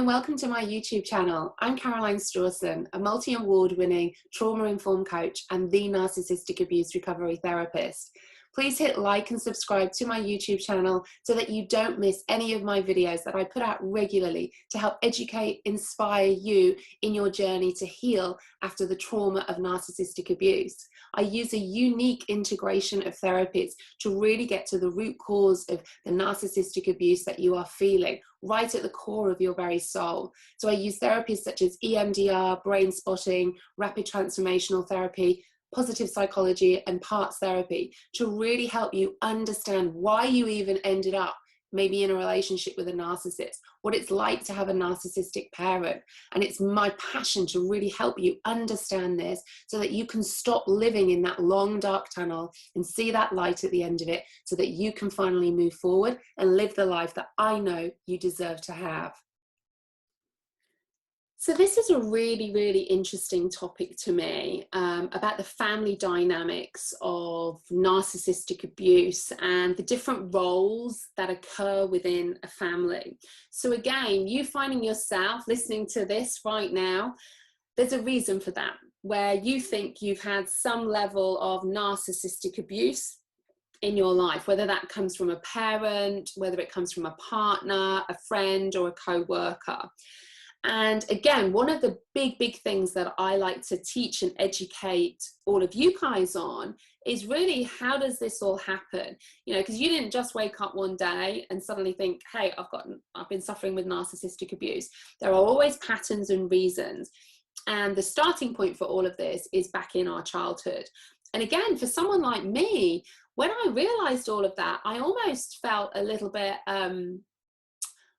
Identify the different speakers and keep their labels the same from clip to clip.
Speaker 1: and welcome to my YouTube channel. I'm Caroline Strawson, a multi-award-winning trauma-informed coach and the narcissistic abuse recovery therapist. Please hit like and subscribe to my YouTube channel so that you don't miss any of my videos that I put out regularly to help educate, inspire you in your journey to heal after the trauma of narcissistic abuse. I use a unique integration of therapies to really get to the root cause of the narcissistic abuse that you are feeling, right at the core of your very soul. So I use therapies such as EMDR, brain spotting, rapid transformational therapy, positive psychology, and parts therapy to really help you understand why you even ended up maybe in a relationship with a narcissist, what it's like to have a narcissistic parent. And it's my passion to really help you understand this so that you can stop living in that long dark tunnel and see that light at the end of it so that you can finally move forward and live the life that I know you deserve to have. So this is a really, really interesting topic to me about the family dynamics of narcissistic abuse and the different roles that occur within a family. So again, you finding yourself listening to this right now, there's a reason for that, where you think you've had some level of narcissistic abuse in your life, whether that comes from a parent, whether it comes from a partner, a friend, or a co-worker. And again, one of the big things that I like to teach and educate all of you guys on is really, how does this all happen? You know, because you didn't just wake up one day and suddenly think, hey, I've been suffering with narcissistic abuse. There are always patterns and reasons. And the starting point for all of this is back in our childhood. And again, for someone like me, when I realized all of that, I almost felt a little bit,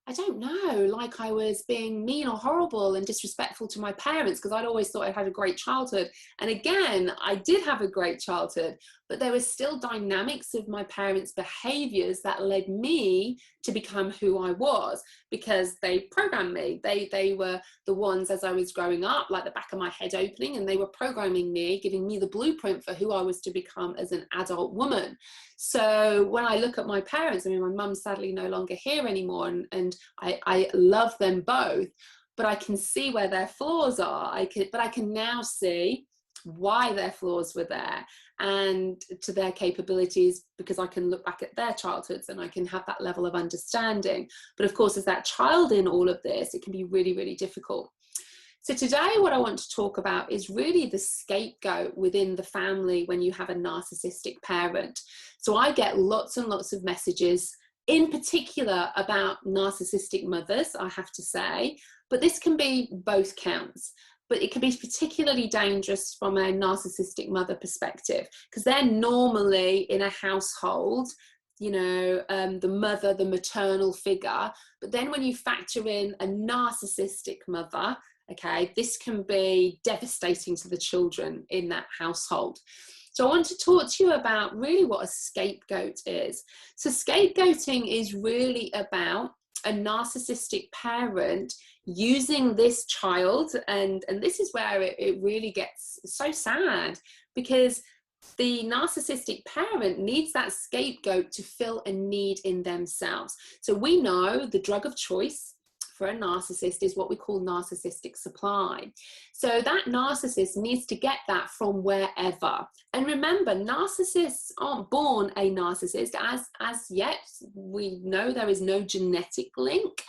Speaker 1: I don't know, like I was being mean or horrible and disrespectful to my parents because I'd always thought I had a great childhood. And again, I did have a great childhood, but there were still dynamics of my parents' behaviors that led me to become who I was because they programmed me. They were the ones as I was growing up, like the back of my head opening, and they were programming me, giving me the blueprint for who I was to become as an adult woman. So when I look at my parents, I mean, my mum's sadly no longer here anymore, and I love them both, but I can see where their flaws are. But I can now see why their flaws were there and to their capabilities, because I can look back at their childhoods and I can have that level of understanding. But of course, as that child in all of this, it can be really, really difficult. So today what I want to talk about is really the scapegoat within the family when you have a narcissistic parent. So I get lots and lots of messages, in particular about narcissistic mothers, I have to say, but this can be both counts. But it can be particularly dangerous from a narcissistic mother perspective because they're normally in a household, you know, the mother, the maternal figure. But then when you factor in a narcissistic mother, okay, this can be devastating to the children in that household. So I want to talk to you about really what a scapegoat is. So scapegoating is really about a narcissistic parent using this child, and this is where it really gets so sad, because the narcissistic parent needs that scapegoat to fill a need in themselves. So we know the drug of choice for a narcissist is what we call narcissistic supply. So that narcissist needs to get that from wherever. And remember, narcissists aren't born a narcissist. As yet, we know there is no genetic link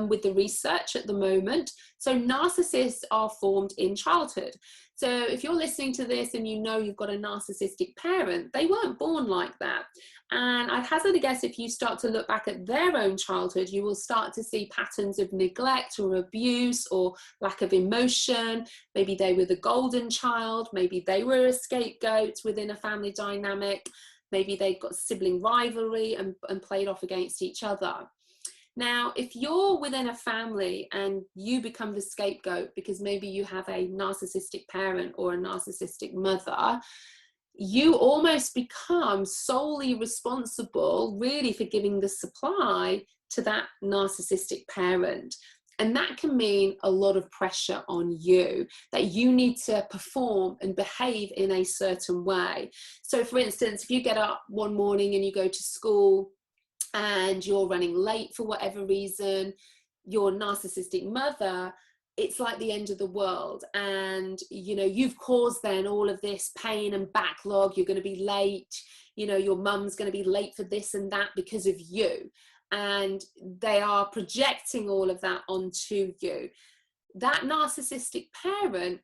Speaker 1: with the research at the moment. So narcissists are formed in childhood. So if you're listening to this and you know you've got a narcissistic parent, they weren't born like that. And I'd hazard a guess, if you start to look back at their own childhood, you will start to see patterns of neglect or abuse or lack of emotion. Maybe they were the golden child. Maybe they were a scapegoat within a family dynamic. Maybe they got sibling rivalry and played off against each other. Now, if you're within a family and you become the scapegoat because maybe you have a narcissistic parent or a narcissistic mother, you almost become solely responsible really for giving the supply to that narcissistic parent. And that can mean a lot of pressure on you, that you need to perform and behave in a certain way. So for instance, if you get up one morning and you go to school and you're running late for whatever reason, your narcissistic mother, it's like the end of the world, and you know, you've caused then all of this pain and backlog, you're going to be late, you know, your mum's going to be late for this and that because of you, and they are projecting all of that onto you. That narcissistic parent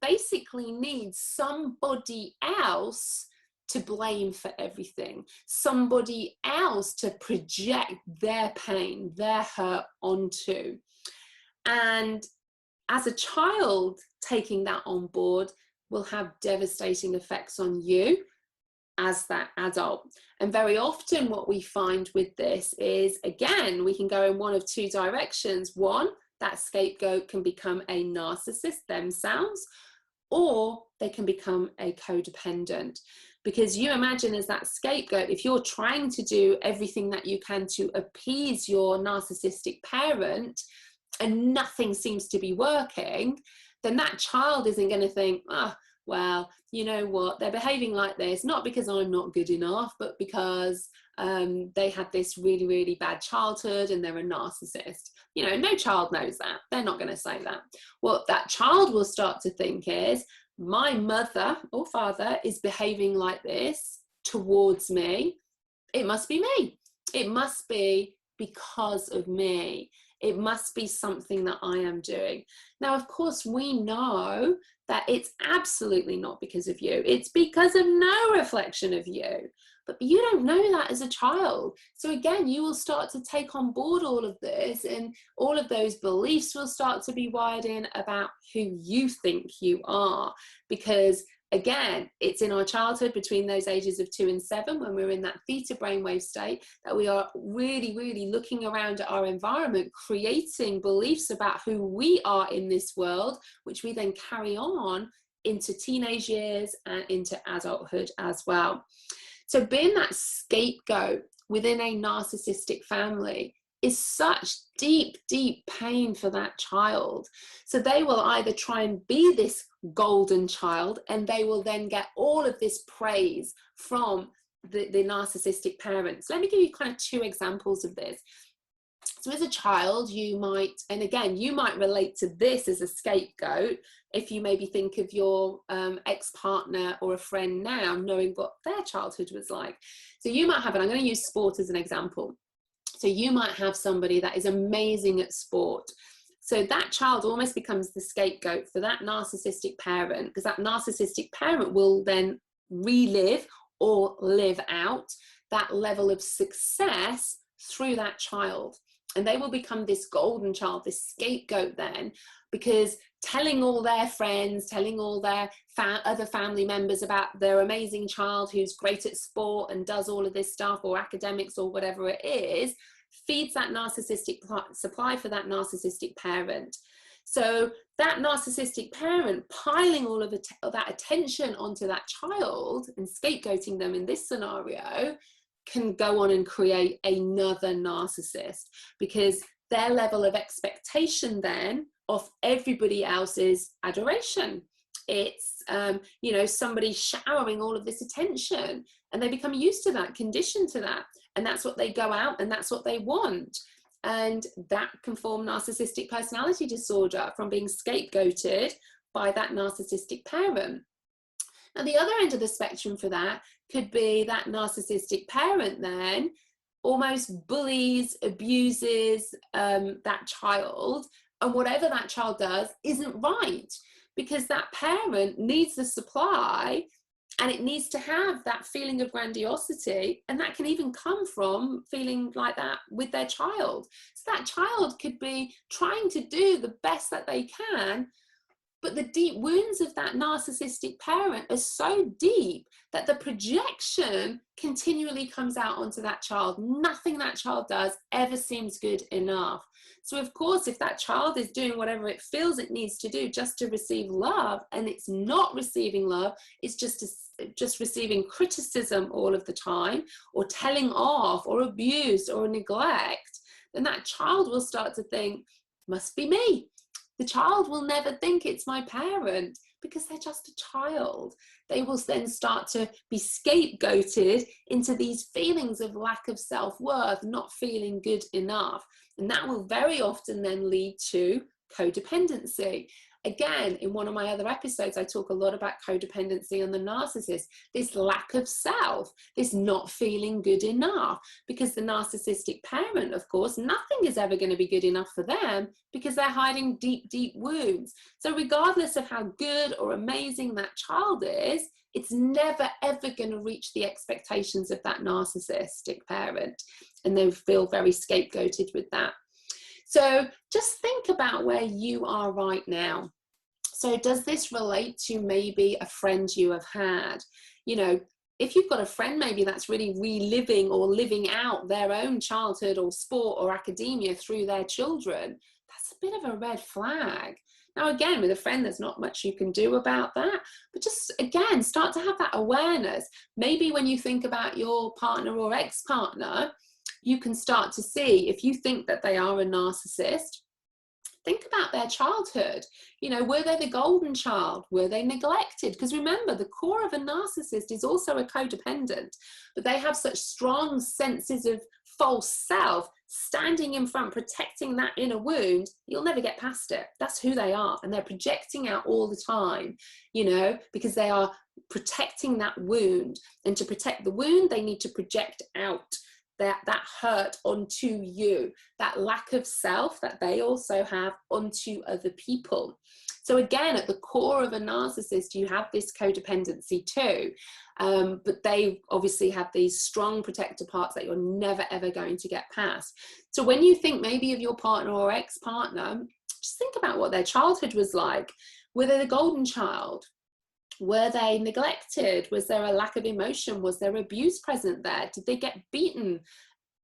Speaker 1: basically needs somebody else to blame for everything, somebody else to project their pain, their hurt onto. And as a child, taking that on board will have devastating effects on you as that adult. And very often what we find with this is, again, we can go in one of two directions. One, that scapegoat can become a narcissist themselves, or they can become a codependent. Because you imagine, as that scapegoat, if you're trying to do everything that you can to appease your narcissistic parent and nothing seems to be working, then that child isn't going to think, oh, well, you know what, they're behaving like this, not because I'm not good enough, but because they had this really, really bad childhood and they're a narcissist. You know, no child knows that. They're not going to say that. What that child will start to think is, my mother or father is behaving like this towards me. It must be me. It must be because of me. It must be something that I am doing. Now, of course, we know that it's absolutely not because of you. It's because of no reflection of you. But you don't know that as a child. So again, you will start to take on board all of this, and all of those beliefs will start to be wired in about who you think you are. Because again, it's in our childhood between those ages of 2 and 7, when we're in that theta brainwave state, that we are really, really looking around at our environment, creating beliefs about who we are in this world, which we then carry on into teenage years and into adulthood as well. So being that scapegoat within a narcissistic family is such deep, deep pain for that child. So they will either try and be this golden child, and they will then get all of this praise from the narcissistic parents. Let me give you kind of 2 examples of this. So as a child, you might, and again, you might relate to this as a scapegoat if you maybe think of your ex-partner or a friend now, knowing what their childhood was like. So you might have, and I'm going to use sport as an example. So you might have somebody that is amazing at sport. So that child almost becomes the scapegoat for that narcissistic parent, because that narcissistic parent will then relive or live out that level of success through that child. And they will become this golden child, this scapegoat then, because telling all their friends, telling all their other family members about their amazing child who's great at sport and does all of this stuff, or academics or whatever it is, feeds that narcissistic supply for that narcissistic parent. So that narcissistic parent piling all of that attention onto that child and scapegoating them in this scenario can go on and create another narcissist, because their level of expectation then of everybody else's adoration. It's, you know, somebody showering all of this attention, and they become used to that, conditioned to that. And that's what they go out, and that's what they want. And that can form narcissistic personality disorder from being scapegoated by that narcissistic parent. Now, the other end of the spectrum for that could be that narcissistic parent then almost bullies, abuses that child, and whatever that child does isn't right, because that parent needs the supply, and it needs to have that feeling of grandiosity, and that can even come from feeling like that with their child. So that child could be trying to do the best that they can, but the deep wounds of that narcissistic parent are so deep that the projection continually comes out onto that child. Nothing that child does ever seems good enough. So of course, if that child is doing whatever it feels it needs to do just to receive love, and it's not receiving love, it's just receiving criticism all of the time, or telling off, or abuse, or neglect, then that child will start to think, must be me. The child will never think it's my parent. Because they're just a child. They will then start to be scapegoated into these feelings of lack of self-worth, not feeling good enough. And that will very often then lead to codependency. Again, in one of my other episodes, I talk a lot about codependency on the narcissist, this lack of self, this not feeling good enough, because the narcissistic parent, of course, nothing is ever going to be good enough for them because they're hiding deep, deep wounds. So regardless of how good or amazing that child is, it's never, ever going to reach the expectations of that narcissistic parent. And they feel very scapegoated with that. So just think about where you are right now. So does this relate to maybe a friend you have had? You know, if you've got a friend maybe that's really reliving or living out their own childhood or sport or academia through their children, that's a bit of a red flag. Now, again, with a friend, there's not much you can do about that, but just, again, start to have that awareness. Maybe when you think about your partner or ex-partner, you can start to see, if you think that they are a narcissist, think about their childhood. You know, were they the golden child? Were they neglected? Because remember, the core of a narcissist is also a codependent, but they have such strong senses of false self, standing in front, protecting that inner wound. You'll never get past it. That's who they are. And they're projecting out all the time, you know, because they are protecting that wound. And to protect the wound, they need to project out that hurt onto you, that lack of self that they also have onto other people. So again, at the core of a narcissist, you have this codependency too, but they obviously have these strong protector parts that you're never ever going to get past. So when you think maybe of your partner or ex-partner, just think about what their childhood was like. Were they the golden child? Were they neglected? Was there a lack of emotion? Was there abuse present there? Did they get beaten?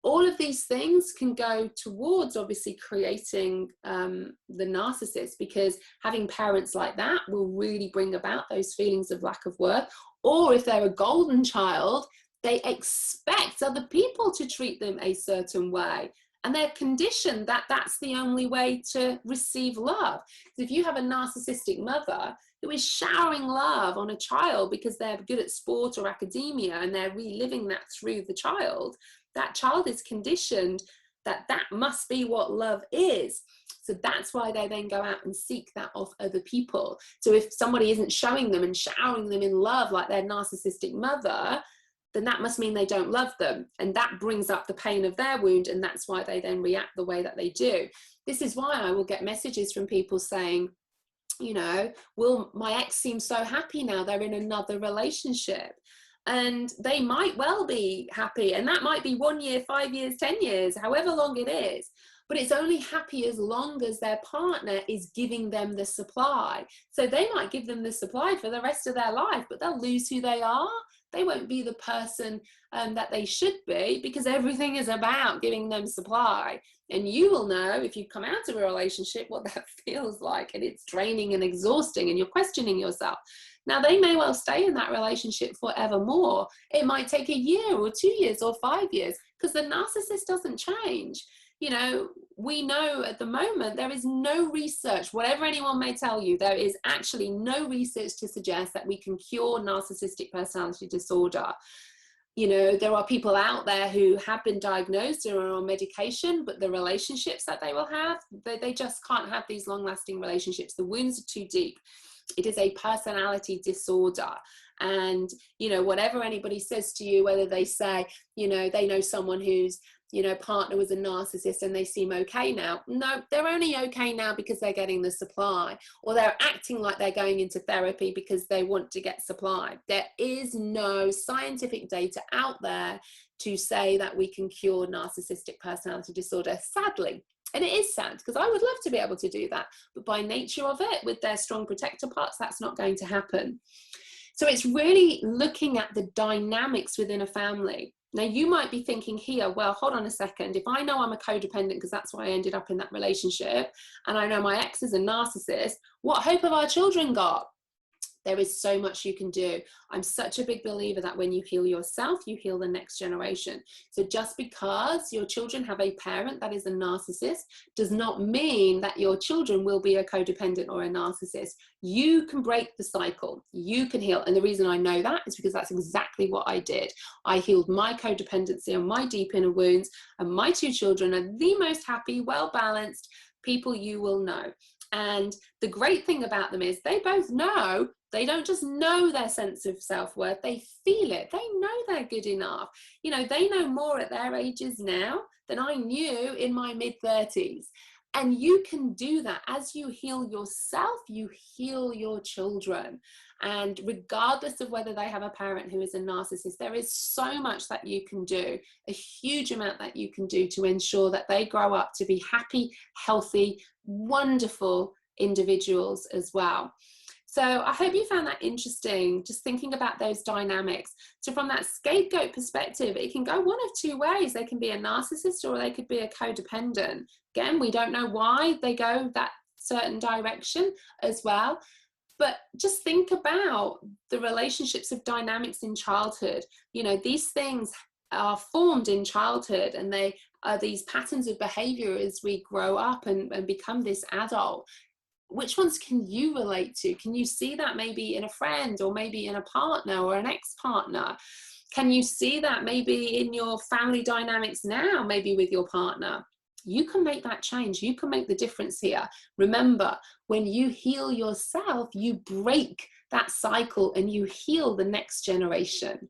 Speaker 1: All of these things can go towards obviously creating the narcissist, because having parents like that will really bring about those feelings of lack of worth. Or if they're a golden child, they expect other people to treat them a certain way. And they're conditioned that that's the only way to receive love. So if you have a narcissistic mother who is showering love on a child because they're good at sport or academia and they're reliving that through the child, that child is conditioned that that must be what love is. So that's why they then go out and seek that off other people. So if somebody isn't showing them and showering them in love like their narcissistic mother, then that must mean they don't love them. And that brings up the pain of their wound. And that's why they then react the way that they do. This is why I will get messages from people saying, you know, well, my ex seems so happy now, they're in another relationship. And they might well be happy. And that might be 1 year, 5 years, 10 years, however long it is. But it's only happy as long as their partner is giving them the supply. So they might give them the supply for the rest of their life, but they'll lose who they are. They won't be the person that they should be, because everything is about giving them supply. And you will know, if you come out of a relationship, what that feels like. And it's draining and exhausting, and you're questioning yourself. Now, they may well stay in that relationship forevermore. It might take a year or 2 years or 5 years, because the narcissist doesn't change. You know, we know at the moment there is no research, whatever anyone may tell you, there is actually no research to suggest that we can cure narcissistic personality disorder. You know, there are people out there who have been diagnosed or are on medication, but the relationships that they will have, they just can't have these long-lasting relationships. The wounds are too deep. It is a personality disorder. And, you know, whatever anybody says to you, whether they say, you know, they know someone who's, you know, partner was a narcissist and they seem okay now. No, they're only okay now because they're getting the supply, or they're acting like they're going into therapy because they want to get supply. There is no scientific data out there to say that we can cure narcissistic personality disorder, sadly. And it is sad, because I would love to be able to do that. But by nature of it, with their strong protector parts, that's not going to happen. So it's really looking at the dynamics within a family. Now, you might be thinking here, well, hold on a second. If I know I'm a codependent, because that's why I ended up in that relationship, and I know my ex is a narcissist, what hope have our children got? There is so much you can do. I'm such a big believer that when you heal yourself, you heal the next generation. So just because your children have a parent that is a narcissist does not mean that your children will be a codependent or a narcissist. You can break the cycle. You can heal. And the reason I know that is because that's exactly what I did. I healed my codependency and my deep inner wounds, and my 2 children are the most happy, well-balanced people you will know. And the great thing about them is they both know. They don't just know their sense of self-worth, they feel it. They know they're good enough. You know, they know more at their ages now than I knew in my mid-30s. And you can do that. As you heal yourself, you heal your children. And regardless of whether they have a parent who is a narcissist, there is so much that you can do, a huge amount that you can do to ensure that they grow up to be happy, healthy, wonderful individuals as well. So I hope you found that interesting, just thinking about those dynamics. So from that scapegoat perspective, it can go one of 2 ways. They can be a narcissist or they could be a codependent. Again, we don't know why they go that certain direction as well. But just think about the relationships of dynamics in childhood. You know, these things are formed in childhood, and they are these patterns of behavior as we grow up and become this adult. Which ones can you relate to? Can you see that maybe in a friend, or maybe in a partner or an ex-partner? Can you see that maybe in your family dynamics now, maybe with your partner? You can make that change. You can make the difference here. Remember, when you heal yourself, you break that cycle and you heal the next generation.